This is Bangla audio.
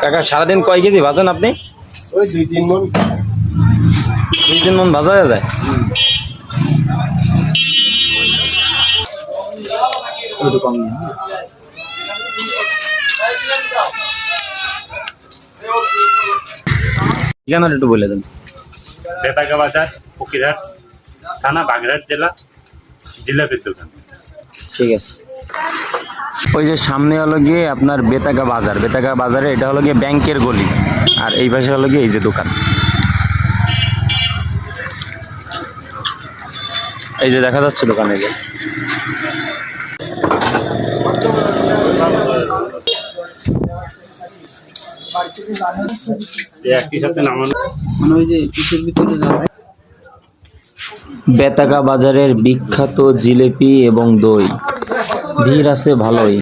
কাকা সারাদিন কয় কেজি ভাজেন আপনি? ওই 2-3 মণ। 2-3 মণ ভাজা হয়ে যায়। একটু কম না। ঠিকানাটা একটু বলে দেন। বেতাগা বাজার, ফকিরহাট থানা, বাগেরহাট জেলা, জিলাপির দোকান। ঠিক আছে। ওই যে সামনে হলো গিয়ে আপনার বেতাগা বাজার, বেতাগা বাজারে এটা হলো গিয়ে ব্যাংকের গলি, আর এই পাশে হলো গিয়ে এই যে দোকান, এই যে দেখা যাচ্ছে দোকান, এই যে একই সাথে নামানো মানে ওই যে কিসের ভিতরে যাবে। বেতাগা বাজারের বিখ্যাত জিলেপি এবং দই, ভিড় আছে ভালোই।